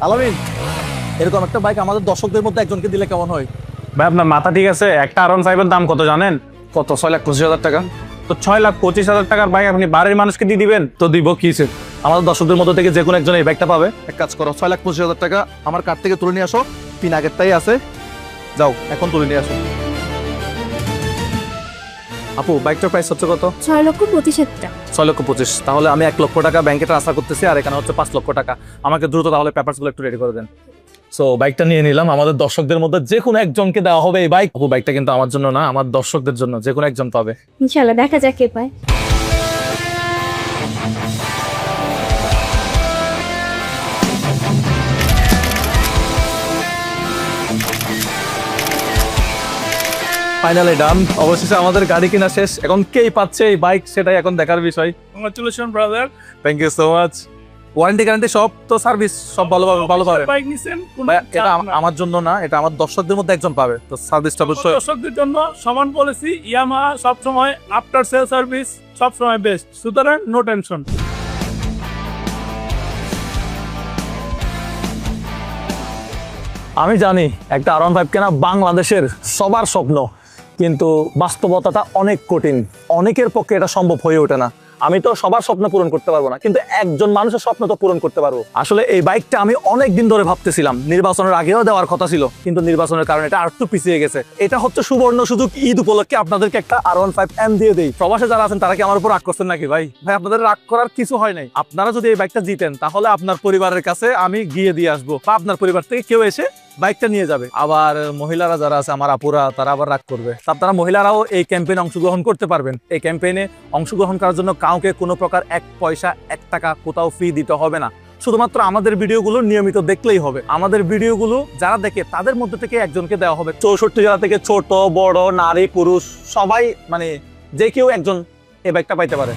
আলামিন, এরকম একটা বাইক আমাদের দর্শকদের মধ্যে একজনকে দিলে কেমন হয়? ভাই আপনার মাথা ঠিক আছে? একটা R15 এর দাম কত জানেন? কত? 6,25,000 টাকা। তো 6,25,000 টাকার বাইক আপনি বাড়ির মানুষকে দিয়ে দিবেন? তো দিব কিসে? আমাদের দর্শকদের মধ্যে থেকে যে কোনো একজন এই বাইকটা পাবে। এক কাজ করো, 6,25,000 টাকা আমার কার্ড থেকে তুলে নিয়ে আসো। পিন আগেরটাই আছে, যাও এখন তুলে নিয়ে আসো। আপু, বাইকটার প্রাইস হচ্ছে কত? 6,25,000 টাকা। 6,25,000। তাহলে আমি 1,00,000 টাকা ব্যাংকে ট্রান্সফার করতেছি, আর এখানে হচ্ছে 5,00,000 টাকা। আমাকে দ্রুত তাহলে পেপারসগুলো একটু রেডি করে দেন। সো বাইকটা নিয়ে নিলাম, আমাদের দর্শকদের মধ্যে যে কোনো একজনকে দেওয়া হবে এই বাইক। আপু, বাইকটা কিন্তু আমার জন্য না, আমার দর্শকদের জন্য, যে কোনো একজন পাবে। ইনশাআল্লাহ দেখা যাক কে পায়। ফাইনালি ডান। অবশেষে আমাদের গাড়ি কিনা শেষ। এখন কেই পাচ্ছে এই বাইক সেটাই এখন দেখার বিষয়। Congratulation brother, thank you so much. Warranty guarantee সব তো, সার্ভিস সব ভালো পাবে। বাইক নিছেন ভাই, এটা আমার জন্য না, এটা আমার দর্শকদের মধ্যে একজন পাবে, তো সার্ভিসটা অবশ্যই। দর্শকদের জন্য সমান পলিসি। ইয়ামাহা সবসময় আফটার সেল সার্ভিস সবসময় বেস্ট, সুতরাং নো টেনশন। আমি জানি একটা R15 কেনা বাংলাদেশের সবার স্বপ্ন, কিন্তু বাস্তবতাটা অনেক কঠিন। অনেকের পক্ষে এটা সম্ভব হয়ে ওঠে না। আমি তো সবার স্বপ্ন পূরণ করতে পারবো না, কিন্তু একজন মানুষের স্বপ্ন তো পূরণ করতে পারবো। আসলে এই বাইকটা আমি অনেক দিন ধরে ভাবতেছিলাম, নির্বাচনের আগেও দেওয়ার কথা ছিল, কিন্তু নির্বাচনের কারণে এটা আরেকটু পিছিয়ে গেছে। এটা হচ্ছে সুবর্ণ সুযোগ, ঈদ উপলক্ষে আপনাদেরকে একটা R15M দিয়ে দেই। প্রবাসে যারা আছেন তারা কি আমার উপর রাগ করছেন নাকি? ভাই ভাই, আপনাদের রাগ করার কিছু হয় নাই। আপনারা যদি এই বাইকটা জিতেন, তাহলে আপনার পরিবারের কাছে আমি গিয়ে দিয়ে আসবো, বা আপনার পরিবার থেকে কেউ এসে বাইকটা নিয়ে যাবে। আবার মহিলারা যারা আছে, আমার আপুরা, তারা আবার রাগ করবে। আপনারা মহিলারাও এই ক্যাম্পেইনে অংশগ্রহণ করতে পারবেন। এই ক্যাম্পেইনে অংশগ্রহণ করার জন্য কাউকে কোনো প্রকার 1 পয়সা 1 টাকা কোথাও ফি দিতে হবে না। শুধুমাত্র আমাদের ভিডিওগুলো নিয়মিত দেখলেই হবে। আমাদের ভিডিওগুলো যারা দেখে তাদের মধ্যে থেকে একজনকে দেওয়া হবে। 64 জেলা থেকে ছোট বড় নারী পুরুষ সবাই, মানে যে কেউ একজন এই বাইকটা পাইতে পারে।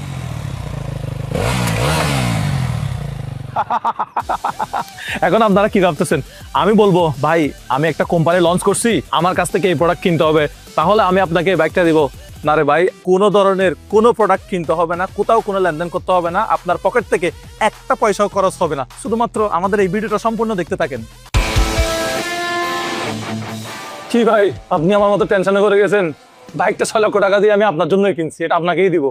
এখন আপনারা কি ভাবতেছেন? আমি বলবো, ভাই আমি একটা কোম্পানি লঞ্চ করছি, আমার কাছ থেকে এই প্রোডাক্ট কিনতে হবে, তাহলে আমি আপনাকে এই বাইকটা দিব। না রে ভাই, কোনো ধরনের কোনো প্রোডাক্ট কিনতে হবে না, কোথাও কোনো লেনদেন করতে হবে না, আপনার পকেট থেকে 1 পয়সাও খরচ হবে না। শুধুমাত্র আমাদের এই ভিডিওটা সম্পূর্ণ দেখতে থাকেন। কি ভাই, আপনি আমার মতো টেনশনে করে গেছেন? বাইকটা 6,00,000 টাকা দিয়ে আমি আপনার জন্যই কিনছি, এটা আপনাকেই দিব।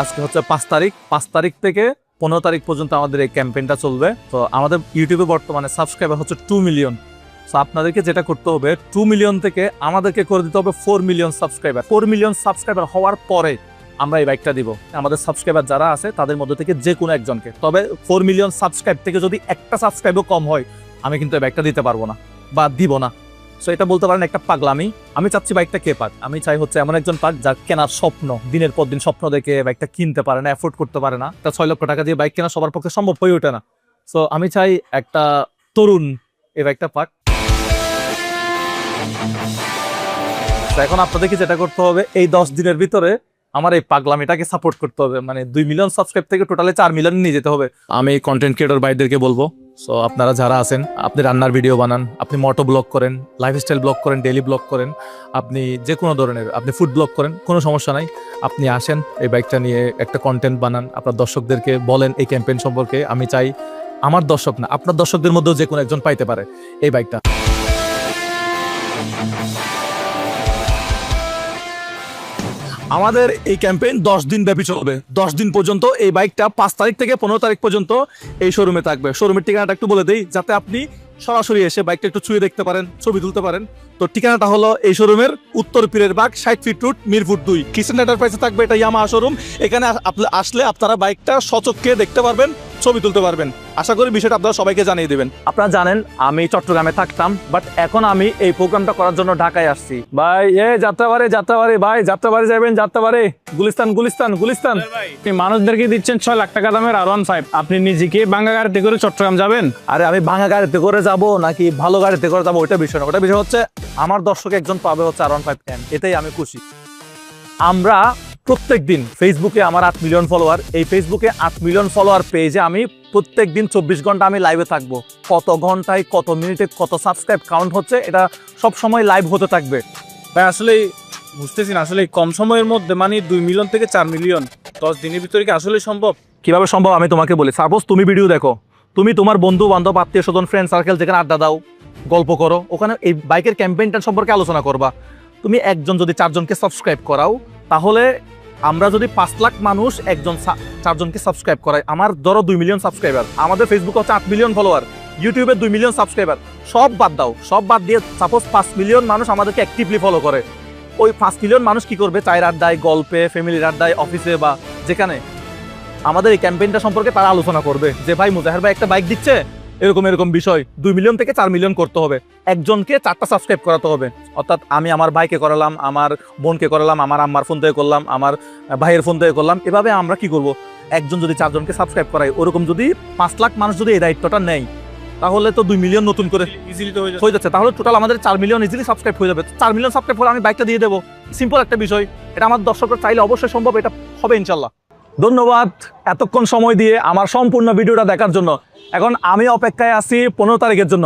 আজকে হচ্ছে 5 তারিখ। 5 তারিখ থেকে 15 তারিখ পর্যন্ত আমাদের এই ক্যাম্পেইনটা চলবে। তো আমাদের ইউটিউবে বর্তমানে সাবস্ক্রাইবার হচ্ছে 2 মিলিয়ন। সো আপনাদেরকে যেটা করতে হবে, 2 মিলিয়ন থেকে আমাদেরকে করে দিতে হবে 4 মিলিয়ন সাবস্ক্রাইবার। 4 মিলিয়ন সাবস্ক্রাইবার হওয়ার পরে আমরা এই বাইকটা দিব আমাদের সাবস্ক্রাইবার যারা আছে তাদের মধ্যে থেকে যে কোনো একজনকে। তবে 4 মিলিয়ন সাবস্ক্রাইব থেকে যদি একটা সাবস্ক্রাইবও কম হয়, আমি কিন্তু এই বাইকটা দিতে পারবো না বা দিব না। সো এটা বলতে পারেন একটা পাগলামি। আমি চাচ্ছি বাইকটা কে পাক, আমি চাই হচ্ছে এমন একজন পাক যার কেনার স্বপ্ন, দিনের পর দিন স্বপ্ন দেখে বাইকটা কিনতে পারে না, এফোর্ড করতে পারে না। তা 6,00,000 টাকা দিয়ে বাইক কেনা সবার পক্ষে সম্ভব হয়ে ওঠে না। সো আমি চাই একটা তরুণ এই বাইকটা পাক। এখন আপনাদেরকে যেটা করতে হবে, এই 10 দিনের ভিতরে আমার এই পাগলামিটাকে সাপোর্ট করতে হবে। মানে 2 মিলিয়ন সাবস্ক্রাইব থেকে টোটালে 4 মিলিয়ন নিয়ে যেতে হবে। আমি কন্টেন্ট ক্রিয়েটর ভাইদেরকে বলবো, সো আপনারা যারা আছেন, আপনি রান্নার ভিডিও বানান, আপনি মোটো ব্লগ করেন, লাইফস্টাইল ব্লগ করেন, ডেইলি ব্লগ করেন, আপনি যে কোনো ধরনের, আপনি ফুড ব্লগ করেন, কোনো সমস্যা নাই। আপনি আসেন, এই বাইকটা নিয়ে একটা কন্টেন্ট বানান, আপনার দর্শকদেরকে বলেন এই ক্যাম্পেইন সম্পর্কে। আমি চাই আমার দর্শক না, আপনার দর্শকদের মধ্যেও যে কোনো একজন পাইতে পারে এই বাইকটা। আমাদের এই ক্যাম্পেইন 10 দিন ব্যাপী চলবে। 10 দিন পর্যন্ত এই বাইকটা 5 তারিখ থেকে 15 তারিখ পর্যন্ত এই শোরুমে থাকবে। শোরুমের ঠিকানাটা একটু বলে দেই, যাতে আপনি সরাসরি এসে বাইকটা একটু ছুঁয়ে দেখতে পারেন, ছবি তুলতে পারেন। তো ঠিকানাটা হলো এই শোরুমের উত্তর Pirer Bag, 60 feet road, Mirpur 2, kitchen এন্টারপ্রাইজে থাকবে। এটা ইয়ামাহা শোরুম। এখানে আসলে আপনারা বাইকটা সচক্ষে দেখতে পারবেন, ছবি তুলতে পারবেন। আশা করি বিষয়টা আপনারা সবাইকে জানিয়ে দেবেন। আপনারা জানেন আমি চট্টগ্রামে থাকতাম, বাট এখন আমি এই প্রোগ্রামটা করার জন্য ঢাকায় আসছি। ভাই যাত্রাবাড়ি ভাই, যাত্রাবাড়ি যাবেন, যাত্রাবাড়ি গুলিস্তান। আপনি মানুষদেরকে দিচ্ছেন 6,00,000 টাকা দামের R15, আপনি নিজেকে ভাঙা গাড়িতে করে চট্টগ্রাম যাবেন? আরে আমি ভাঙা গাড়িতে করে যাব নাকি ভালো গাড়িতে করে যাবো ওইটা বিষয় না। ওটা বিষয় হচ্ছে আমার দর্শক একজন পাবে হচ্ছে R15M, এটাই আমি খুশি। আমরা প্রত্যেকদিন ফেসবুকে, আমার 8 মিলিয়ন ফলোয়ার, এই ফেসবুকে 8 মিলিয়ন ফলোয়ার পেজে আমি প্রত্যেকদিন 24 ঘন্টা আমি লাইভে থাকবো। কত ঘন্টায়, কত মিনিটে, কত সাবস্ক্রাইব কাউন্ট হচ্ছে, এটা সব সময় লাইভ হতে থাকবে। ভাই আসলে বুঝতেছি না আসলে এই কম সময়ের মধ্যে মানে 2 মিলিয়ন থেকে 4 মিলিয়ন 10 দিনের ভিতরে কি আসলে সম্ভব? কিভাবে সম্ভব আমি তোমাকে বলি। সাপোজ তুমি ভিডিও দেখো, তুমি তোমার বন্ধু বান্ধব আত্মীয় স্বজন ফ্রেন্ড সার্কেল যেখানে আড্ডা দাও, গল্প করো, ওখানে এই বাইকের ক্যাম্পেইনটা সম্পর্কে আলোচনা করবা। তুমি একজন যদি 4 জনকে সাবস্ক্রাইব করাও, তাহলে আমরা যদি 5 লাখ মানুষ একজন 4 জনকে সাবস্ক্রাইব করাই, আমার ধরো 2 মিলিয়ন সাবস্ক্রাইবার, আমাদের ফেসবুকে হচ্ছে 8 মিলিয়ন ফলোয়ার, ইউটিউবে 2 মিলিয়ন সাবস্ক্রাইবার, সব বাদ দাও, সব বাদ দিয়ে সাপোজ 5 মিলিয়ন মানুষ আমাদেরকে অ্যাক্টিভলি ফলো করে। ওই 5 মিলিয়ন মানুষ কি করবে? চায়ের আড্ডায়, গল্পে, ফ্যামিলির আড্ডায়, অফিসে বা যেখানে আমাদের এই ক্যাম্পেইনটা সম্পর্কে তারা আলোচনা করবে যে ভাই মুজাহের ভাই একটা বাইক দিচ্ছে, এরকম এরকম বিষয়। 2 মিলিয়ন থেকে 4 মিলিয়ন করতে হবে, একজনকে 4টা সাবস্ক্রাইব করাতে হবে। অর্থাৎ আমি আমার ভাইকে করালাম, আমার বোনকে করালাম, আমার আম্মার ফোন থেকে করলাম, আমার ভাইয়ের ফোন থেকে করলাম। এভাবে আমরা কি করব? একজন যদি 4 জনকে সাবস্ক্রাইব করাই, ওরকম যদি 5 লাখ মানুষ যদি এই দায়িত্বটা নেয়, তাহলে তো 2 মিলিয়ন নতুন করে ইজিলি তো হয়ে যাচ্ছে। হয়ে যাচ্ছে। তাহলে টোটাল আমাদের 4 মিলিয়ন ইজিলি সাবস্ক্রাইব হয়ে যাবে। 4 মিলিয়ন সাবস্ক্রাইব হলে আমি বাইকটা দিয়ে দেবো। সিম্পল একটা বিষয়, এটা আমার দর্শকরা চাইলে অবশ্যই সম্ভব, এটা হবে ইনশাল্লাহ। ধন্যবাদ এতক্ষণ সময় দিয়ে আমার সম্পূর্ণ ভিডিওটা দেখার জন্য। এখন আমি অপেক্ষায় আছি 15 তারিখের জন্য।